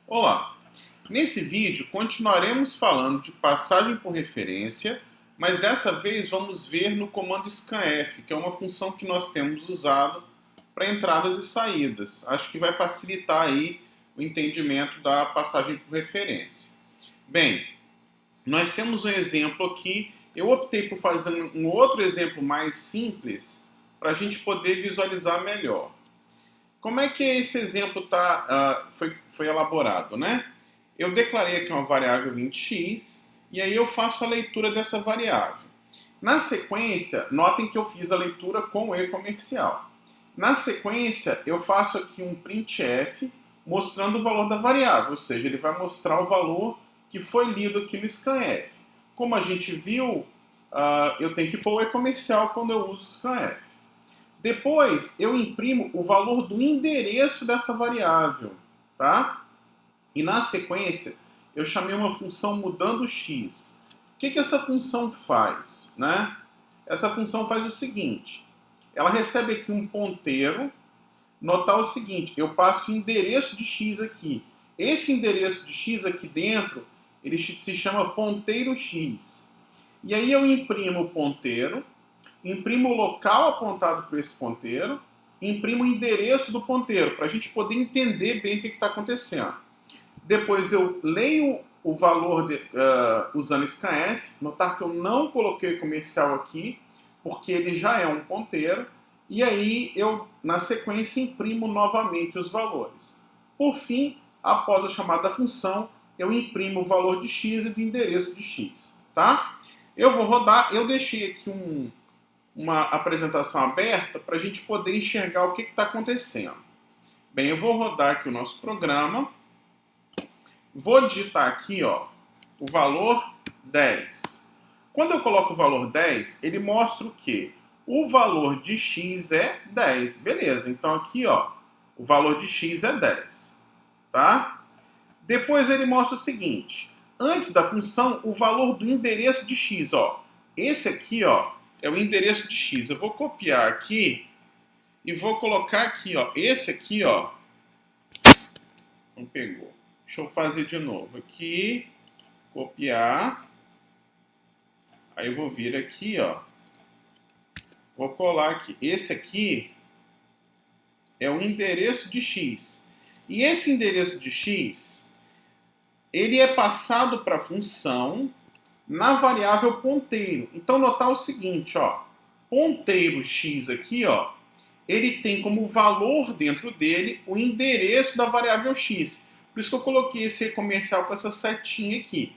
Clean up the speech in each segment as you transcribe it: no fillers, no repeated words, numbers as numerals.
Olá! Nesse vídeo continuaremos falando de passagem por referência, mas dessa vez vamos ver no comando scanf, que é uma função que nós temos usado para entradas e saídas. Acho que vai facilitar aí o entendimento da passagem por referência. Bem, nós temos um exemplo aqui. Eu optei por fazer um outro exemplo mais simples para a gente poder visualizar melhor. Como é que esse exemplo foi elaborado, né? Eu declarei aqui uma variável int x e aí eu faço a leitura dessa variável. Na sequência, notem que eu fiz a leitura com o e-comercial. Na sequência, eu faço aqui um printf mostrando o valor da variável, ou seja, ele vai mostrar o valor que foi lido aqui no scanf. Como a gente viu, eu tenho que pôr o e-comercial quando eu uso scanf. Depois, eu imprimo o valor do endereço dessa variável, tá? E na sequência, eu chamei uma função mudando x. O que essa função faz, né? Essa função faz o seguinte, ela recebe aqui um ponteiro, notar o seguinte, eu passo o endereço de x aqui. Esse endereço de x aqui dentro, ele se chama ponteiro x. E aí eu imprimo o ponteiro, imprimo o local apontado por esse ponteiro, imprimo o endereço do ponteiro, para a gente poder entender bem o que está acontecendo. Depois eu leio o valor usando scanf, notar que eu não coloquei comercial aqui, porque ele já é um ponteiro, e aí eu, na sequência, imprimo novamente os valores. Por fim, após a chamada da função, eu imprimo o valor de x e do endereço de x. Tá? Eu vou rodar, eu deixei aqui uma apresentação aberta para a gente poder enxergar o que está acontecendo. Bem, eu vou rodar aqui o nosso programa. Vou digitar aqui o valor 10. Quando eu coloco o valor 10, ele mostra o quê? O valor de x é 10. Beleza, então aqui o valor de x é 10. Tá? Depois ele mostra o seguinte. Antes da função, o valor do endereço de x. Esse aqui é o endereço de x. Eu vou copiar aqui e vou colocar aqui. Esse aqui não pegou. Deixa eu fazer de novo aqui, copiar, aí eu vou vir aqui, vou colar aqui. Esse aqui é o endereço de x. E esse endereço de x, ele é passado para a função na variável ponteiro. Então, notar o seguinte, ponteiro x aqui, ele tem como valor dentro dele o endereço da variável x. Por isso que eu coloquei esse comercial com essa setinha aqui.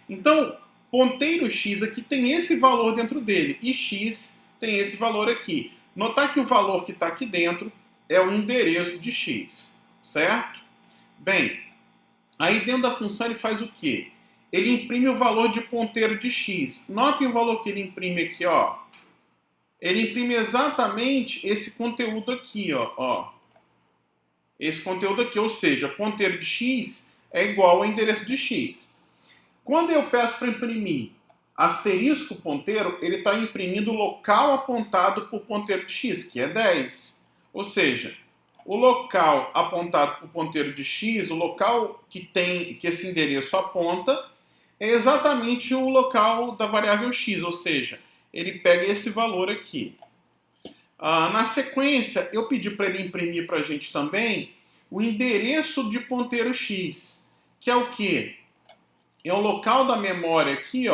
Então, ponteiro x aqui tem esse valor dentro dele e x tem esse valor aqui. Notar que o valor que está aqui dentro é o endereço de x, certo? Bem, aí dentro da função ele faz o quê? Ele imprime o valor de ponteiro de x. Notem o valor que ele imprime aqui, Ele imprime exatamente esse conteúdo aqui, Esse conteúdo aqui, ou seja, ponteiro de x é igual ao endereço de x. Quando eu peço para imprimir asterisco ponteiro, ele está imprimindo o local apontado por ponteiro de x, que é 10. Ou seja, o local apontado por ponteiro de x, o local que esse endereço aponta, é exatamente o local da variável x, ou seja, ele pega esse valor aqui. Na sequência, eu pedi para ele imprimir para a gente também o endereço de ponteiro x, que é o quê? É o local da memória aqui,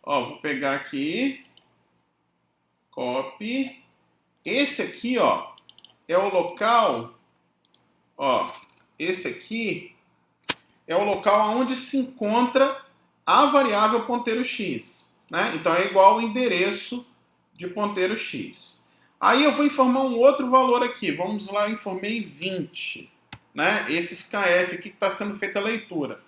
vou pegar aqui, copy. Esse aqui, é o local, esse aqui é o local onde se encontra a variável ponteiro x, né? Então é igual ao endereço de ponteiro x. Aí eu vou informar um outro valor aqui. Vamos lá, eu informei 20. Né? Esse scanf aqui que está sendo feita a leitura.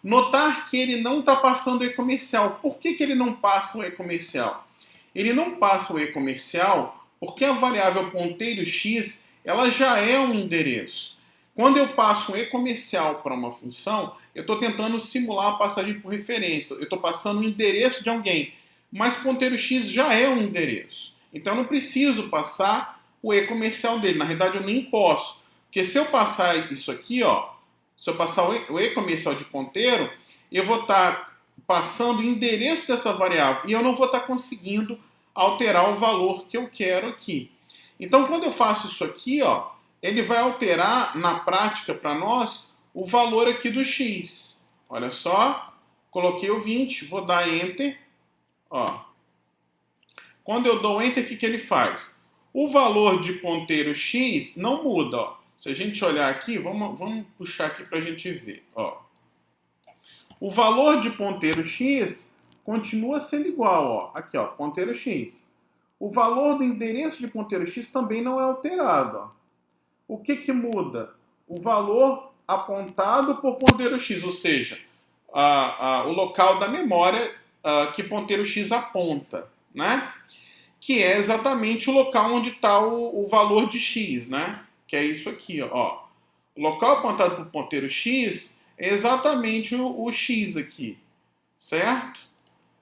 Notar que ele não está passando o e-comercial. Por que ele não passa o e-comercial? Ele não passa o e-comercial porque a variável ponteiro x ela já é um endereço. Quando eu passo um e-comercial para uma função, eu estou tentando simular a passagem por referência. Eu estou passando o endereço de alguém. Mas ponteiro x já é um endereço. Então eu não preciso passar o e-comercial dele. Na realidade eu nem posso. Porque se eu passar isso aqui, se eu passar o e comercial de ponteiro, eu vou estar passando o endereço dessa variável e eu não vou estar conseguindo alterar o valor que eu quero aqui. Então, quando eu faço isso aqui, ó, ele vai alterar, na prática, para nós, o valor aqui do x. Olha só, coloquei o 20, vou dar Enter. Ó. Quando eu dou Enter, o que ele faz? O valor de ponteiro x não muda. Ó. Se a gente olhar aqui, vamos puxar aqui para a gente ver. Ó. O valor de ponteiro x continua sendo igual. Ó. Aqui, ó, ponteiro x. O valor do endereço de ponteiro x também não é alterado. Ó. O que muda? O valor apontado por ponteiro x, ou seja, o local da memória que ponteiro x aponta, né? Que é exatamente o local onde está o valor de x, né? Que é isso aqui, ó. O local apontado por ponteiro x é exatamente o x aqui, certo?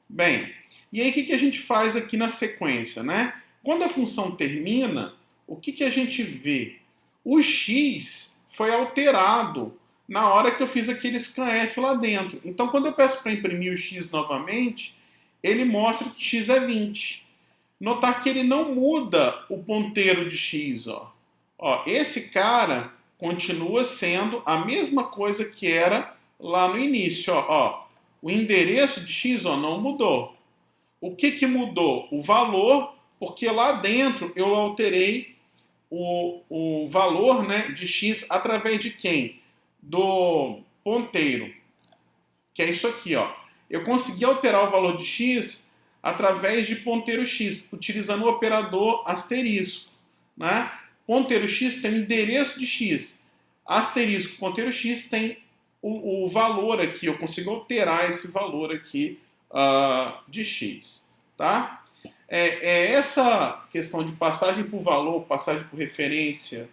Bem, e aí o que a gente faz aqui na sequência, né? Quando a função termina, o que a gente vê? O x foi alterado na hora que eu fiz aquele scanf lá dentro. Então, quando eu peço para imprimir o x novamente, ele mostra que x é 20. Notar que ele não muda o ponteiro de x. Ó. Ó, esse cara continua sendo a mesma coisa que era lá no início. Ó. O endereço de x não mudou. O que mudou? O valor, porque lá dentro eu alterei o valor, né, de x através de quem? Do ponteiro, que é isso aqui. Ó. Eu consegui alterar o valor de x através de ponteiro x, utilizando o operador asterisco. Né? Ponteiro x tem o endereço de x, asterisco ponteiro x tem o valor aqui, eu consigo alterar esse valor aqui de x. Tá? Essa questão de passagem por valor, passagem por referência,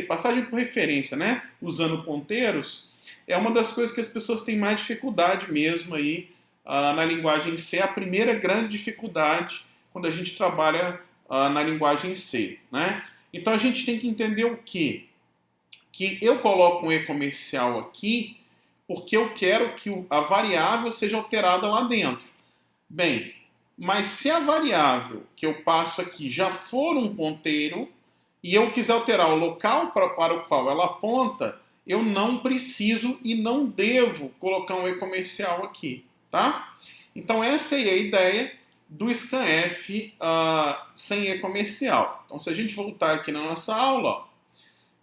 passagem por referência, né? Usando ponteiros, é uma das coisas que as pessoas têm mais dificuldade mesmo aí na linguagem C, a primeira grande dificuldade quando a gente trabalha na linguagem C, né? Então a gente tem que entender o quê? Que eu coloco um e comercial aqui porque eu quero que a variável seja alterada lá dentro. Bem, mas se a variável que eu passo aqui já for um ponteiro e eu quiser alterar o local para o qual ela aponta, eu não preciso e não devo colocar um e comercial aqui, tá? Então essa é a ideia do scanf sem e comercial. Então se a gente voltar aqui na nossa aula, ó,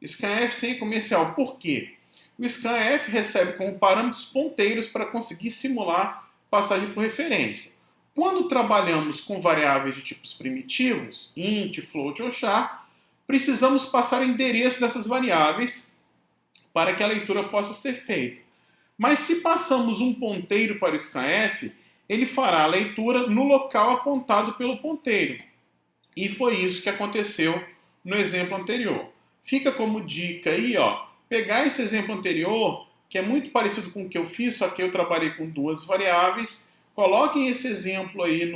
scanf sem e comercial, por quê? O scanf recebe como parâmetros ponteiros para conseguir simular passagem por referência. Quando trabalhamos com variáveis de tipos primitivos, int, float ou char, precisamos passar o endereço dessas variáveis para que a leitura possa ser feita. Mas se passamos um ponteiro para o scanf, ele fará a leitura no local apontado pelo ponteiro. E foi isso que aconteceu no exemplo anterior. Fica como dica aí, ó, pegar esse exemplo anterior, que é muito parecido com o que eu fiz, só que eu trabalhei com duas variáveis. Coloquem esse exemplo aí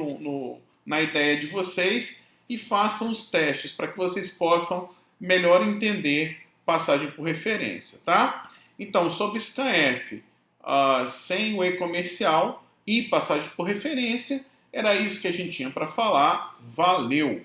na ideia de vocês e façam os testes para que vocês possam melhor entender passagem por referência, tá? Então, sobre scanf sem o e comercial e passagem por referência, era isso que a gente tinha para falar. Valeu!